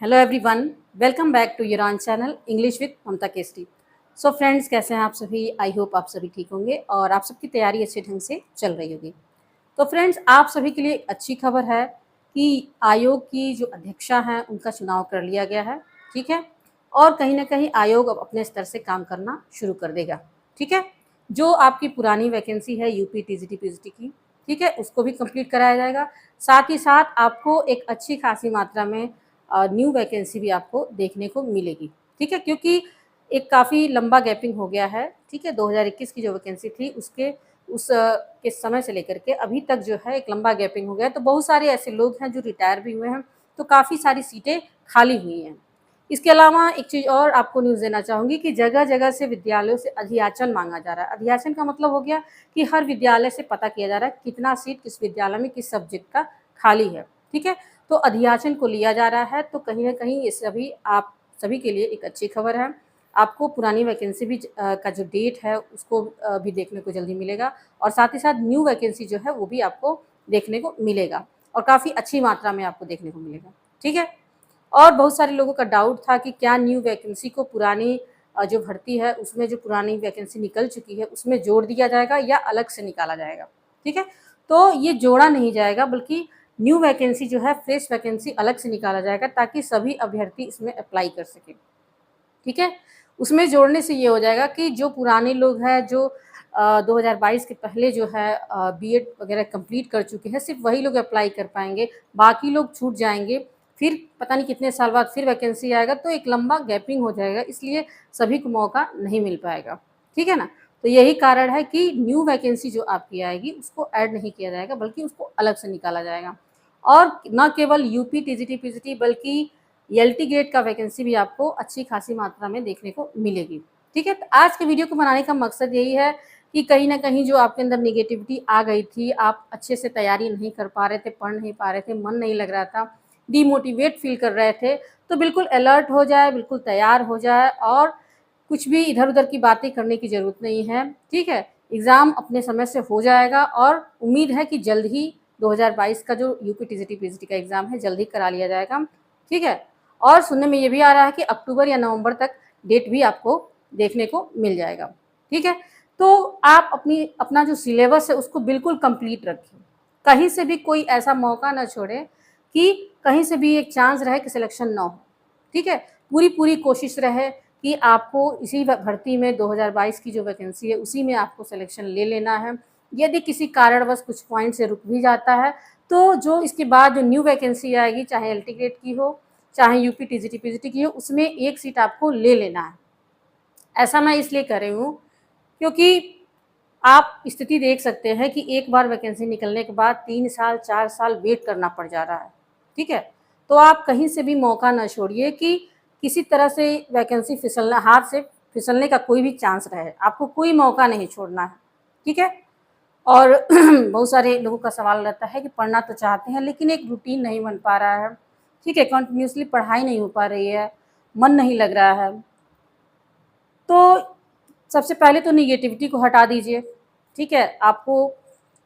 Hello everyone, welcome back to your own channel English with Mamta Kesari. So friends, कैसे हैं आप सभी? आई होप आप सभी ठीक होंगे और आप सबकी तैयारी अच्छे ढंग से चल रही होगी। तो फ्रेंड्स, आप सभी के लिए एक अच्छी खबर है कि आयोग की जो अध्यक्षा हैं उनका चुनाव कर लिया गया है। ठीक है, और कहीं ना कहीं आयोग अब अपने स्तर से काम करना शुरू कर देगा। ठीक है, जो आपकी पुरानी वैकेंसी है यूपी टीजीटी पीजीटी की, ठीक है, उसको भी कंप्लीट कराया जाएगा। साथ ही साथ आपको एक अच्छी खासी मात्रा में न्यू वैकेंसी भी आपको देखने को मिलेगी। ठीक है, क्योंकि एक काफ़ी लंबा गैपिंग हो गया है। ठीक है, 2021 की जो वैकेंसी थी उसके के समय से लेकर के अभी तक जो है एक लंबा गैपिंग हो गया है। तो बहुत सारे ऐसे लोग हैं जो रिटायर भी हुए हैं, तो काफ़ी सारी सीटें खाली हुई हैं। इसके अलावा एक चीज़ और आपको न्यूज़ देना चाहूँगी कि जगह जगह से विद्यालयों से अधियाचन मांगा जा रहा है। अधियाचन का मतलब हो गया कि हर विद्यालय से पता किया जा रहा है कितना सीट किस विद्यालय में किस सब्जेक्ट का खाली है। ठीक है, तो अधियाचन को लिया जा रहा है। तो कहीं ना कहीं ये सभी आप सभी के लिए एक अच्छी खबर है। आपको पुरानी वैकेंसी भी का जो डेट है उसको भी देखने को जल्दी मिलेगा, और साथ ही साथ न्यू वैकेंसी जो है वो भी आपको देखने को मिलेगा, और काफ़ी अच्छी मात्रा में आपको देखने को मिलेगा। ठीक है, और बहुत सारे लोगों का डाउट था कि क्या न्यू वैकेंसी को पुरानी जो भर्ती है उसमें जो पुरानी वैकेंसी निकल चुकी है उसमें जोड़ दिया जाएगा या अलग से निकाला जाएगा। ठीक है, तो ये जोड़ा नहीं जाएगा, बल्कि न्यू वैकेंसी जो है फ्रेश वैकेंसी अलग से निकाला जाएगा ताकि सभी अभ्यर्थी इसमें अप्लाई कर सकें। ठीक है, उसमें जोड़ने से ये हो जाएगा कि जो पुराने लोग हैं जो 2022 के पहले जो है बीएड वगैरह कंप्लीट कर चुके हैं, सिर्फ वही लोग अप्लाई कर पाएंगे, बाकी लोग छूट जाएंगे। फिर पता नहीं कितने साल बाद फिर वैकेंसी आएगा, तो एक लंबा गैपिंग हो जाएगा, इसलिए सभी को मौका नहीं मिल पाएगा। ठीक है ना, तो यही कारण है कि न्यू वैकेंसी जो आपकी आएगी उसको ऐड नहीं किया जाएगा, बल्कि उसको अलग से निकाला जाएगा। और न केवल यूपी टीजीटी पीजीटी बल्कि एलटी ग्रेड का वैकेंसी भी आपको अच्छी खासी मात्रा में देखने को मिलेगी। ठीक है, तो आज के वीडियो को बनाने का मकसद यही है कि कहीं ना कहीं जो आपके अंदर निगेटिविटी आ गई थी, आप अच्छे से तैयारी नहीं कर पा रहे थे, पढ़ नहीं पा रहे थे, मन नहीं लग रहा था, डीमोटिवेट फील कर रहे थे, तो बिल्कुल अलर्ट हो जाए, बिल्कुल तैयार हो जाए, और कुछ भी इधर उधर की बातें करने की ज़रूरत नहीं है। ठीक है, एग्ज़ाम अपने समय से हो जाएगा, और उम्मीद है कि जल्द ही 2022 का जो यूपी टीजीटी पीजीटी का एग्ज़ाम है जल्द ही करा लिया जाएगा। ठीक है, और सुनने में ये भी आ रहा है कि अक्टूबर या नवंबर तक डेट भी आपको देखने को मिल जाएगा। ठीक है, तो आप अपना जो सिलेबस है उसको बिल्कुल कंप्लीट रखें। कहीं से भी कोई ऐसा मौका ना छोड़े कि कहीं से भी एक चांस रहे कि सिलेक्शन ना हो। ठीक है, पूरी पूरी कोशिश रहे कि आपको इसी भर्ती में 2022 की जो वैकेंसी है उसी में आपको सिलेक्शन ले लेना है। यदि किसी कारणवश कुछ पॉइंट से रुक भी जाता है, तो जो इसके बाद जो न्यू वैकेंसी आएगी, चाहे एलटी ग्रेड की हो चाहे यूपी टीजीटी पीजीटी की हो, उसमें एक सीट आपको ले लेना है। ऐसा मैं इसलिए कर रही हूँ क्योंकि आप स्थिति देख सकते हैं कि एक बार वैकेंसी निकलने के बाद 3 साल 4 साल वेट करना पड़ जा रहा है। ठीक है, तो आप कहीं से भी मौका ना छोड़िए कि किसी तरह से वैकेंसी फिसलना, हाथ से फिसलने का कोई भी चांस रहे, आपको कोई मौका नहीं छोड़ना है। ठीक है, और बहुत सारे लोगों का सवाल रहता है कि पढ़ना तो चाहते हैं लेकिन एक रूटीन नहीं बन पा रहा है। ठीक है, कंटिन्यूसली पढ़ाई नहीं हो पा रही है, मन नहीं लग रहा है। तो सबसे पहले तो निगेटिविटी को हटा दीजिए। ठीक है, आपको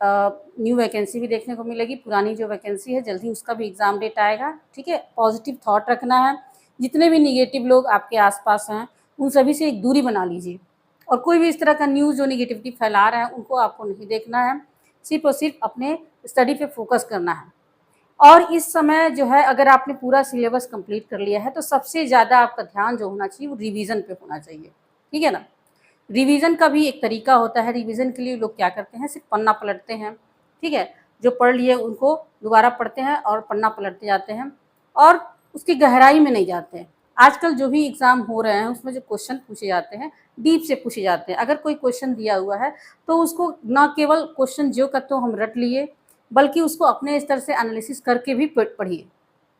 न्यू वैकेंसी भी देखने को मिलेगी, पुरानी जो वैकेंसी है जल्दी उसका भी एग्ज़ाम डेट आएगा। ठीक है, पॉजिटिव थॉट रखना है। जितने भी निगेटिव लोग आपके आसपास हैं उन सभी से एक दूरी बना लीजिए, और कोई भी इस तरह का न्यूज़ जो निगेटिविटी फैला रहा है उनको आपको नहीं देखना है। सिर्फ और सिर्फ अपने स्टडी पे फोकस करना है। और इस समय जो है अगर आपने पूरा सिलेबस कंप्लीट कर लिया है तो सबसे ज़्यादा आपका ध्यान जो होना चाहिए वो रिवीजन पे होना चाहिए। ठीक है ना, रिवीजन का भी एक तरीका होता है। रिवीजन के लिए लोग क्या करते हैं, सिर्फ पन्ना पलटते हैं। ठीक है, जो पढ़ लिए उनको दोबारा पढ़ते हैं और पन्ना पलटते जाते हैं, और उसकी गहराई में नहीं जाते हैं। आजकल जो भी एग्ज़ाम हो रहे हैं उसमें जो क्वेश्चन पूछे जाते हैं डीप से पूछे जाते हैं। अगर कोई क्वेश्चन दिया हुआ है तो उसको न केवल क्वेश्चन जो का तो हम रट लिए, बल्कि उसको अपने स्तर से एनालिसिस करके भी पढ़िए।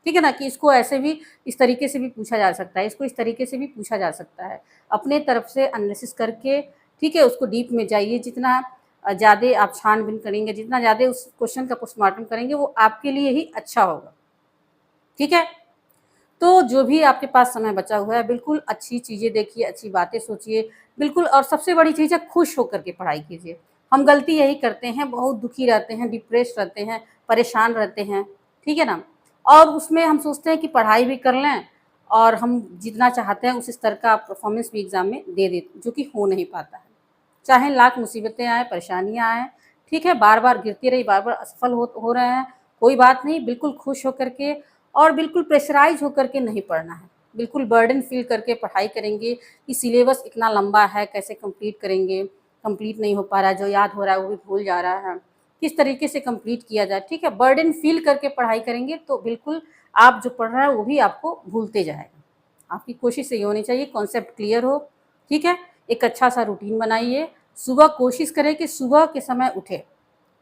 ठीक है ना, कि इसको ऐसे भी इस तरीके से भी पूछा जा सकता है, इसको इस तरीके से भी पूछा जा सकता है। अपने तरफ से एनालिसिस करके, ठीक है, उसको डीप में जाइए। जितना ज़्यादा आप छानबीन करेंगे, जितना ज़्यादा उस क्वेश्चन का पोस्टमार्टम करेंगे, वो आपके लिए ही अच्छा होगा। ठीक है, तो जो भी आपके पास समय बचा हुआ है बिल्कुल अच्छी चीज़ें देखिए, अच्छी बातें सोचिए बिल्कुल, और सबसे बड़ी चीज़ है खुश होकर के पढ़ाई कीजिए। हम गलती यही करते हैं, बहुत दुखी रहते हैं, डिप्रेस रहते हैं, परेशान रहते हैं। ठीक है ना, और उसमें हम सोचते हैं कि पढ़ाई भी कर लें और हम जितना चाहते हैं उस स्तर का परफॉर्मेंस भी एग्ज़ाम में दे दें, जो कि हो नहीं पाता है। चाहे लाख मुसीबतें आएँ, परेशानियाँ आएँ, ठीक है, बार-बार गिरती रही, बार-बार असफल हो रहे हैं, कोई बात नहीं, बिल्कुल खुश होकर के और बिल्कुल प्रेशराइज़ होकर के नहीं पढ़ना है। बिल्कुल बर्डन फ़ील करके पढ़ाई करेंगे कि सिलेबस इतना लंबा है, कैसे कंप्लीट करेंगे, कंप्लीट नहीं हो पा रहा है, जो याद हो रहा है वो भी भूल जा रहा है, किस तरीके से कंप्लीट किया जाए, ठीक है? बर्डन फ़ील करके पढ़ाई करेंगे तो बिल्कुल आप जो पढ़ रहे हैं वो भी आपको भूलते जाएगा। आपकी कोशिश ये होनी चाहिए कॉन्सेप्ट क्लियर हो, ठीक है? एक अच्छा-सा रूटीन बनाइए, सुबह कोशिश करें कि सुबह के समय उठें,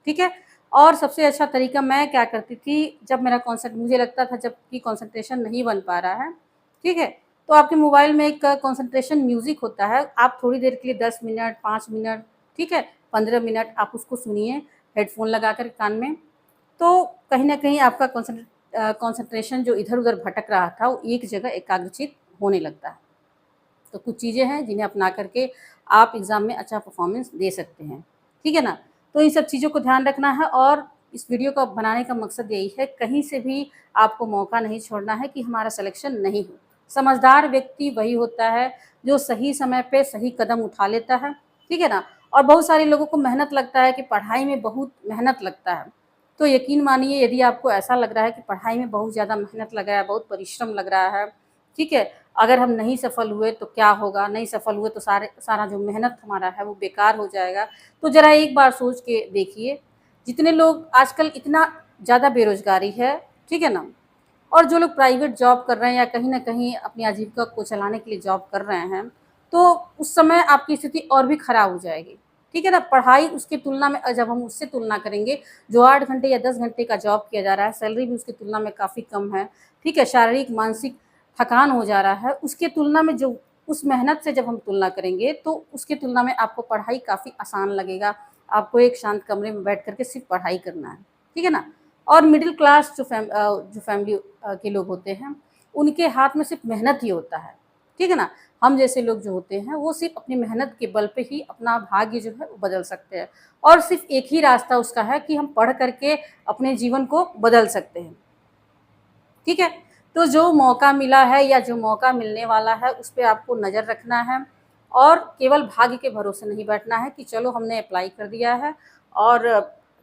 ठीक है? और सबसे अच्छा तरीका मैं क्या करती थी, जब मेरा कॉन्सेंट मुझे लगता था जब कि कंसंट्रेशन नहीं बन पा रहा है, ठीक है? तो आपके मोबाइल में एक कंसंट्रेशन म्यूज़िक होता है, आप थोड़ी देर के लिए 10 मिनट, 5 मिनट, ठीक है? 15 मिनट आप उसको सुनिए हेडफ़ोन लगाकर कान में, तो कहीं न कहीं आपका कंसंट्रेशन जो इधर-उधर भटक रहा था, वो एक जगह एकाग्रचित होने लगता है। तो कुछ चीज़ें हैं जिन्हें अपना करके आप एग्ज़ाम में अच्छा परफ़ॉर्मेंस दे सकते हैं, ठीक है ना? तो इन सब चीज़ों को ध्यान रखना है और इस वीडियो को बनाने का मकसद यही है, कहीं से भी आपको मौका नहीं छोड़ना है कि हमारा सिलेक्शन नहीं हो। समझदार व्यक्ति वही होता है जो सही समय पे सही कदम उठा लेता है, ठीक है ना? और बहुत सारे लोगों को मेहनत लगता है कि पढ़ाई में बहुत मेहनत लगता है। तो यकीन मानिए यदि आपको ऐसा लग रहा है कि पढ़ाई में बहुत ज़्यादा मेहनत लग रहा है, बहुत परिश्रम लग रहा है, ठीक है? अगर हम नहीं सफल हुए तो क्या होगा? नहीं सफल हुए तो सारा जो मेहनत हमारा है वो बेकार हो जाएगा। तो ज़रा एक बार सोच के देखिए, जितने लोग आजकल इतना ज़्यादा बेरोज़गारी है, ठीक है ना? और जो लोग प्राइवेट जॉब कर रहे हैं या कहीं न कहीं अपनी आजीविका को चलाने के लिए जॉब कर रहे हैं, तो उस समय आपकी स्थिति और भी खराब हो जाएगी, ठीक है ना? पढ़ाई उसकी तुलना में जब हम उससे तुलना करेंगे, जो 8 घंटे या 10 घंटे का जॉब किया जा रहा है, सैलरी भी उसकी तुलना में काफ़ी कम है, ठीक है? शारीरिक, मानसिक थकान हो जा रहा है, उसके तुलना में जो उस मेहनत से जब हम तुलना करेंगे, तो उसकी तुलना में आपको पढ़ाई काफ़ी आसान लगेगा। आपको एक शांत कमरे में बैठ कर के सिर्फ़ पढ़ाई करना है, ठीक है ना? और मिडिल क्लास जो फैमिली के लोग होते हैं, उनके हाथ में सिर्फ़ मेहनत ही होता है, ठीक है ना? हम जैसे लोग जो होते हैं, वो सिर्फ़ अपनी मेहनत के बल पे ही अपना भाग्य जो है वो बदल सकते हैं और सिर्फ़ एक ही रास्ता उसका है कि हम पढ़ कर के अपने जीवन को बदल सकते हैं, ठीक है? तो जो मौका मिला है या जो मौका मिलने वाला है, उस पे आपको नज़र रखना है और केवल भाग्य के भरोसे नहीं बैठना है कि चलो हमने अप्लाई कर दिया है और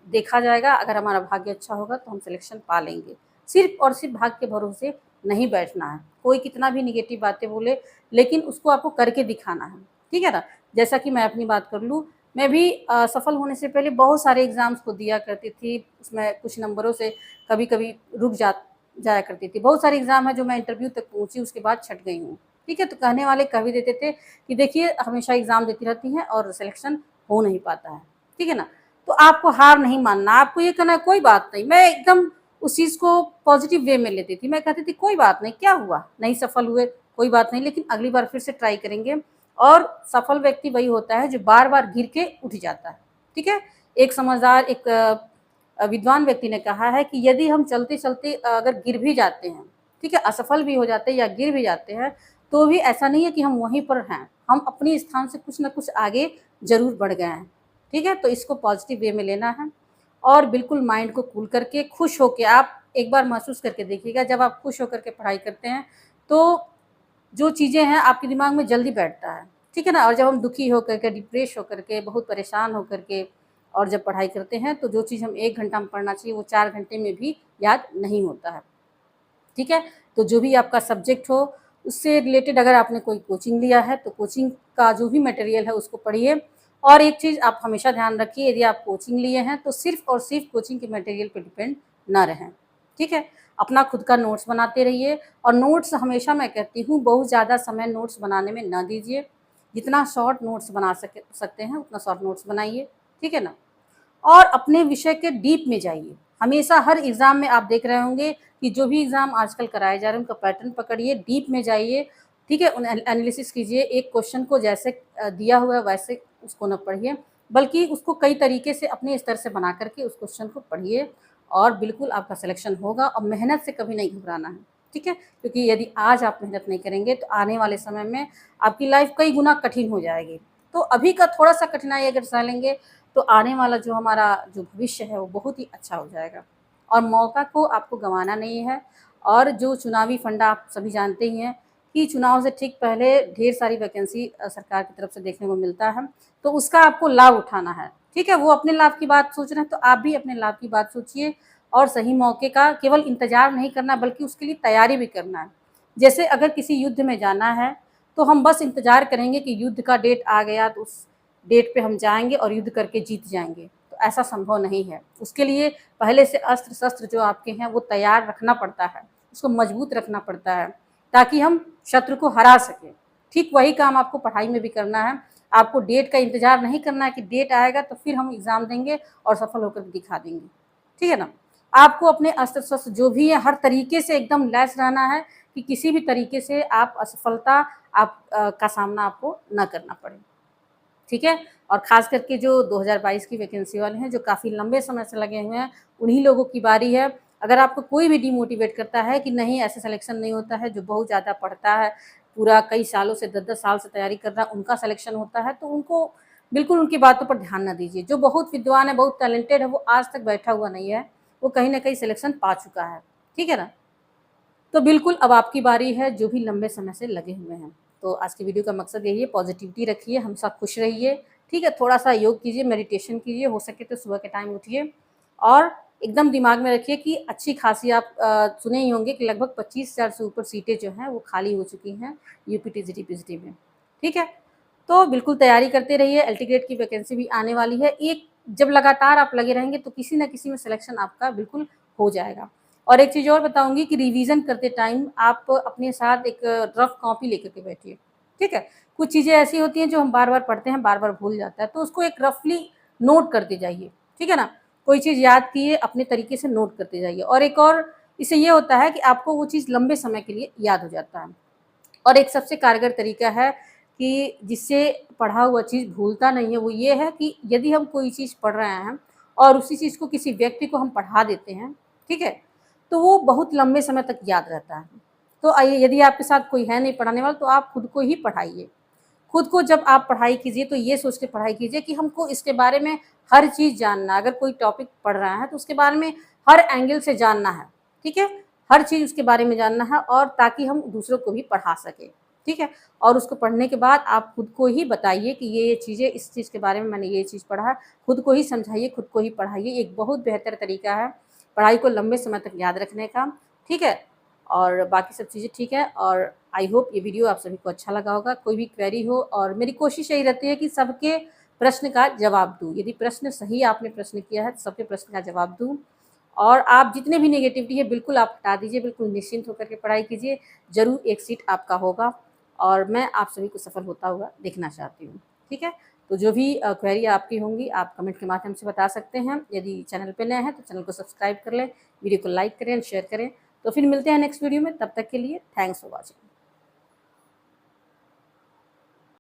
देखा जाएगा, अगर हमारा भाग्य अच्छा होगा तो हम सिलेक्शन पा लेंगे। सिर्फ़ और सिर्फ़ भाग्य के भरोसे नहीं बैठना है। कोई कितना भी नेगेटिव बातें बोले, लेकिन उसको आपको करके दिखाना है, ठीक है ना? जैसा कि मैं अपनी बात कर लूँ, मैं भी सफल होने से पहले बहुत सारे एग्ज़ाम्स को दिया करती थी। उसमें कुछ नंबरों से कभी-कभी रुक जाया करती थी। बहुत सारे एग्ज़ाम हैं जो मैं इंटरव्यू तक पहुँची, उसके बाद छँट गई हूँ, ठीक है? तो कहने वाले कह भी देते थे कि देखिए हमेशा एग्ज़ाम देती रहती हैं और सिलेक्शन हो नहीं पाता है, ठीक है ना? तो आपको हार नहीं मानना, आपको ये कहना है कोई बात नहीं, मैं एकदम उस चीज़ को पॉज़िटिव वे में लेती थी। मैं कहती थी कोई बात नहीं, क्या हुआ? नहीं सफल हुए, कोई बात नहीं, लेकिन अगली बार फिर से ट्राई करेंगे और सफल व्यक्ति वही होता है जो बार-बार गिर के उठ जाता है, ठीक है? एक समझदार एक विद्वान व्यक्ति ने कहा है कि यदि हम चलते-चलते अगर गिर भी जाते हैं, ठीक है, असफल भी हो जाते हैं या गिर भी जाते हैं, तो भी ऐसा नहीं है कि हम वहीं पर हैं, हम अपने स्थान से कुछ न कुछ आगे ज़रूर बढ़ गए हैं, ठीक है? तो इसको पॉज़िटिव वे में लेना है और बिल्कुल माइंड को कूल करके, खुश होके आप एक बार महसूस करके देखिएगा, जब आप खुश होकर के पढ़ाई करते हैं, तो जो चीज़ें हैं आपके दिमाग में जल्दी बैठता है, ठीक है ना? और जब हम दुखी होकर के, डिप्रेस होकर के, बहुत परेशान होकर के और जब पढ़ाई करते हैं, तो जो चीज़ हम 1 घंटा में पढ़ना चाहिए, वो 4 घंटे में भी याद नहीं होता है, ठीक है? तो जो भी आपका सब्जेक्ट हो, उससे रिलेटेड अगर आपने कोई कोचिंग लिया है, तो कोचिंग का जो भी मटेरियल है, उसको पढ़िए और एक चीज़ आप हमेशा ध्यान रखिए, यदि आप कोचिंग लिए हैं, तो सिर्फ़ और सिर्फ़ कोचिंग के मटेरियल पे डिपेंड ना रहें, ठीक है? अपना खुद का नोट्स बनाते रहिए और नोट्स हमेशा मैं कहती हूँ, बहुत ज़्यादा समय नोट्स बनाने में ना दीजिए। जितना शॉर्ट नोट्स बना सकते हैं, उतना शॉर्ट नोट्स बनाइए, ठीक है ना? और अपने विषय के डीप में जाइए। हमेशा हर एग्ज़ाम में आप देख रहे होंगे कि जो भी एग्ज़ाम आजकल कराए जा रहे हैं, उनका पैटर्न पकड़िए, डीप में जाइए, ठीक है? उन एनालिसिस कीजिए, एक क्वेश्चन को जैसे दिया हुआ है वैसे उसको ना पढ़िए, बल्कि उसको कई तरीके से अपने स्तर से बना कर के उस क्वेश्चन को पढ़िए और बिल्कुल आपका सिलेक्शन होगा और मेहनत से कभी नहीं घबराना है, ठीक है? क्योंकि यदि आज आप मेहनत नहीं करेंगे, तो आने वाले समय में आपकी लाइफ़ कई गुना कठिन हो जाएगी। तो अभी का थोड़ा-सा कठिनाई अगर सह लेंगे, तो आने वाला जो हमारा जो भविष्य है वो बहुत ही अच्छा हो जाएगा और मौका को आपको गंवाना नहीं है। और जो चुनावी फंडा आप सभी जानते ही हैं कि चुनाव से ठीक पहले ढेर सारी वैकेंसी सरकार की तरफ से देखने को मिलता है, तो उसका आपको लाभ उठाना है। ठीक है, वो अपने लाभ की बात सोच रहे हैं तो आप भी अपने लाभ की बात सोचिए और सही मौके का केवल इंतजार नहीं करना बल्कि उसके लिए तैयारी भी करना है। जैसे अगर किसी युद्ध में जाना है तो हम बस इंतजार करेंगे कि युद्ध का डेट आ गया तो उस डेट पे हम जाएंगे और युद्ध करके जीत जाएंगे, तो ऐसा संभव नहीं है। उसके लिए पहले से अस्त्र शस्त्र जो आपके हैं वो तैयार रखना पड़ता है, उसको मजबूत रखना पड़ता है ताकि हम शत्रु को हरा सकें। ठीक वही काम आपको पढ़ाई में भी करना है। आपको डेट का इंतजार नहीं करना है कि डेट आएगा तो फिर हम एग्ज़ाम देंगे और सफल होकर दिखा देंगे। ठीक है ना? आपको अपने अस्त्र शस्त्र जो भी है हर तरीके से एकदम लैस रहना है कि किसी भी तरीके से आप असफलता का सामना आपको ना करना पड़े। ठीक है? और ख़ास करके जो 2022 की वैकेंसी वाले हैं, जो काफ़ी लंबे समय से लगे हुए हैं, उन्हीं लोगों की बारी है। अगर आपको कोई भी डिमोटिवेट करता है कि नहीं ऐसे सिलेक्शन नहीं होता है, जो बहुत ज़्यादा पढ़ता है, पूरा कई सालों से 10-10 साल से तैयारी कर रहा है, उनका सिलेक्शन होता है, तो उनको बिल्कुल उनकी बातों पर ध्यान ना दीजिए। जो बहुत विद्वान है, बहुत टैलेंटेड है, वो आज तक बैठा हुआ नहीं है, वो कहीं न कहीं सिलेक्शन पा चुका है। ठीक है ना? तो बिल्कुल अब आपकी बारी है जो भी लंबे समय से लगे हुए हैं। तो आज की वीडियो का मकसद यही है, पॉजिटिविटी रखिए, हमेशा खुश रहिए। ठीक है? थोड़ा-सा योग कीजिए, मेडिटेशन कीजिए, हो सके तो सुबह के टाइम उठिए और एकदम दिमाग में रखिए कि अच्छी खासी आप सुने ही होंगे कि लगभग 25,000 से ऊपर सीटें जो हैं वो खाली हो चुकी हैं यूपी टीजीटी पीजीटी में। ठीक है? तो बिल्कुल तैयारी करते रहिए, एलटी ग्रेड की वैकेंसी भी आने वाली है। एक जब लगातार आप लगे रहेंगे तो किसी न किसी में सिलेक्शन आपका बिल्कुल हो जाएगा। और एक चीज़ और बताऊँगी कि रिवीज़न करते टाइम आप अपने साथ एक रफ़ कॉपी लेकर के बैठिए, ठीक है? कुछ चीज़ें ऐसी होती हैं जो हम बार-बार पढ़ते हैं, बार-बार भूल जाता है, तो उसको एक रफ़ली नोट करते जाइए, ठीक है ना? कोई चीज़ याद किए, अपने तरीके से नोट करते जाइए और एक और इससे ये होता है कि आपको वो चीज़ लंबे समय के लिए याद हो जाता है। और एक सबसे कारगर तरीका है कि जिससे पढ़ा हुआ चीज़ भूलता नहीं है, वो ये है कि यदि हम कोई चीज़ पढ़ रहे हैं और उसी चीज़ को किसी व्यक्ति को हम पढ़ा देते हैं, ठीक है? तो वो बहुत लंबे समय तक याद रहता है। तो आइए यदि आपके साथ कोई है नहीं पढ़ाने वाला तो आप खुद को ही पढ़ाइए। खुद को जब आप पढ़ाई कीजिए तो ये सोच के पढ़ाई कीजिए कि हमको इसके बारे में हर चीज़ जानना है। अगर कोई टॉपिक पढ़ रहा है तो उसके बारे में हर एंगल से जानना है, ठीक है? हर चीज़ उसके बारे में जानना है और ताकि हम दूसरों को भी पढ़ा सकें, ठीक है? और उसको पढ़ने के बाद आप खुद को ही बताइए कि ये चीज़ें इस चीज़ के बारे में मैंने ये चीज़ पढ़ा है। खुद को ही समझाइए, खुद को ही पढ़ाइए। एक बहुत बेहतर तरीका है पढ़ाई को लंबे समय तक याद रखने का, ठीक है? और बाकी सब चीज़ें ठीक है और आई होप ये वीडियो आप सभी को अच्छा लगा होगा। कोई भी क्वेरी हो और मेरी कोशिश यही रहती है कि सबके प्रश्न का जवाब दूँ। यदि प्रश्न सही आपने प्रश्न किया है तो सबके प्रश्न का जवाब दूँ और आप जितने भी नेगेटिविटी है बिल्कुल आप हटा दीजिए, बिल्कुल निश्चिंत होकर के पढ़ाई कीजिए। ज़रूर एक सीट आपका होगा और मैं आप सभी को सफल होता हुआ देखना चाहती हूँ, ठीक है? तो जो भी क्वेरी आपकी होंगी आप कमेंट के माध्यम से बता सकते हैं। यदि चैनल पे नए हैं तो चैनल को सब्सक्राइब कर लें, वीडियो को लाइक करें, शेयर करें। तो फिर मिलते हैं नेक्स्ट वीडियो में, तब तक के लिए थैंक्स फॉर वॉचिंग।